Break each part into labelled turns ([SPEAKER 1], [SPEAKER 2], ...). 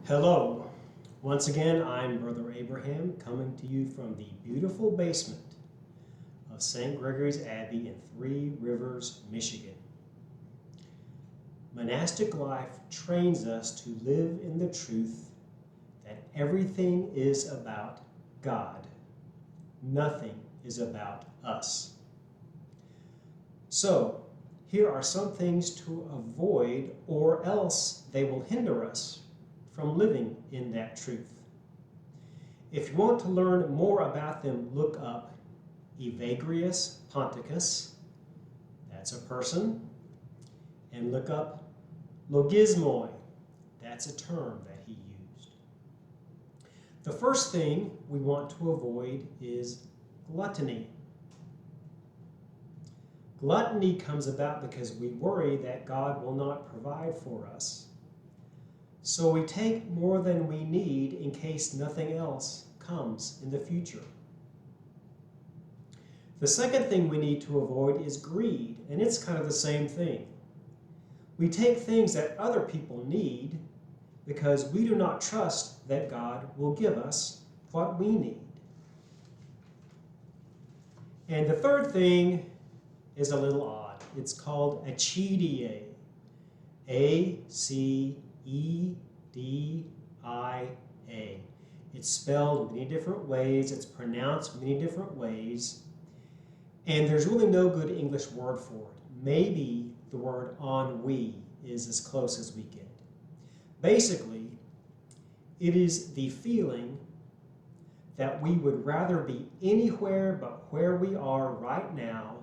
[SPEAKER 1] Hello. Once again, I'm Brother Abraham coming to you from the beautiful basement of St. Gregory's Abbey in Three Rivers, Michigan. Monastic life trains us to live in the truth that everything is about God. Nothing is about us. So, here are some things to avoid, or else they will hinder us from living in that truth. If you want to learn more about them, look up Evagrius Ponticus, that's a person, and look up logismoy, that's a term that he used. The first thing we want to avoid is gluttony. Gluttony comes about because we worry that God will not provide for us. So we take more than we need in case nothing else comes in the future. The second thing we need to avoid is greed, and it's kind of the same thing. We take things that other people need because we do not trust that God will give us what we need. And the third thing is a little odd. It's called acedia. A-C-E-D-I-A. It's spelled many different ways. It's pronounced many different ways. And there's really no good English word for it. Maybe the word ennui is as close as we get. Basically, it is the feeling that we would rather be anywhere but where we are right now,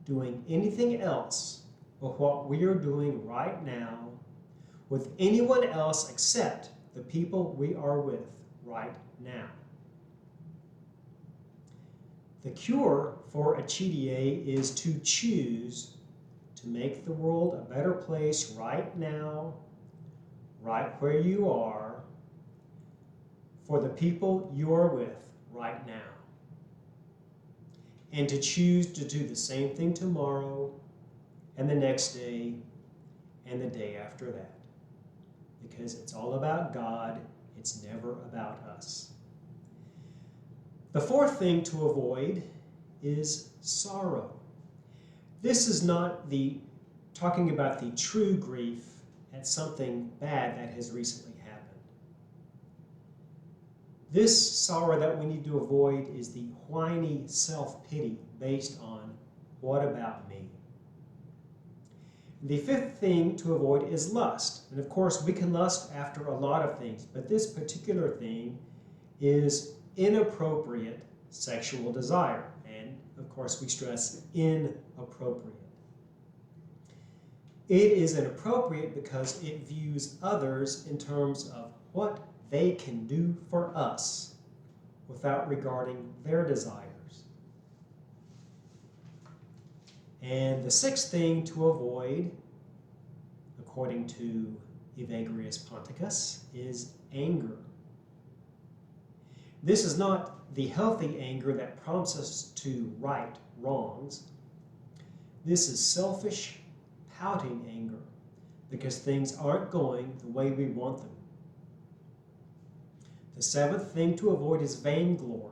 [SPEAKER 1] doing anything else but what we are doing right now, with anyone else except the people we are with right now. The cure for acedia is to choose to make the world a better place right now, right where you are, for the people you are with right now. And to choose to do the same thing tomorrow, and the next day, and the day after that. Because it's all about God, it's never about us. The fourth thing to avoid is sorrow. This is not talking about the true grief at something bad that has recently happened. This sorrow that we need to avoid is the whiny self-pity based on, what about me? The fifth thing to avoid is lust. And of course, we can lust after a lot of things, but this particular thing is inappropriate sexual desire. And of course, we stress inappropriate. It is inappropriate because it views others in terms of what they can do for us without regarding their desires. And the sixth thing to avoid, according to Evagrius Ponticus, is anger. This is not the healthy anger that prompts us to right wrongs. This is selfish, pouting anger because things aren't going the way we want them. The seventh thing to avoid is vainglory.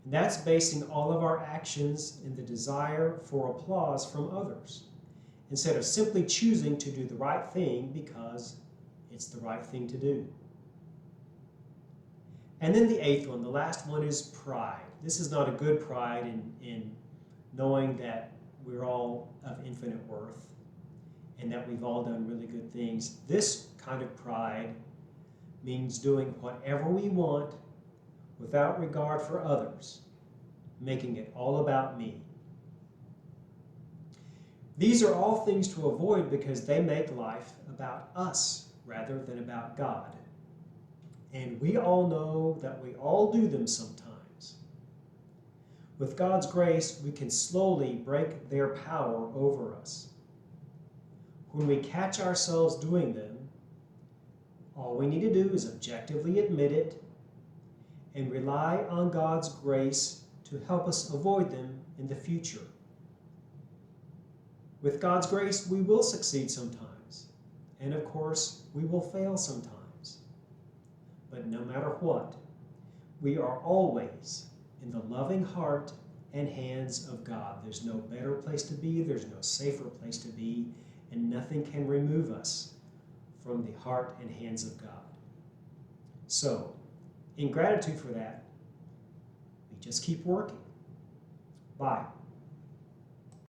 [SPEAKER 1] And that's basing all of our actions in the desire for applause from others, instead of simply choosing to do the right thing because it's the right thing to do. And then the eighth one, the last one, is pride. This is not a good pride in knowing that we're all of infinite worth and that we've all done really good things. This kind of pride means doing whatever we want without regard for others, making it all about me. These are all things to avoid because they make life about us rather than about God. And we all know that we all do them sometimes. With God's grace, we can slowly break their power over us. When we catch ourselves doing them, all we need to do is objectively admit it and rely on God's grace to help us avoid them in the future. With God's grace, we will succeed sometimes. And of course, we will fail sometimes. but no matter what, we are always in the loving heart and hands of God. There's no better place to be, there's no safer place to be, and nothing can remove us from the heart and hands of God. So, in gratitude for that, we just keep working. Bye.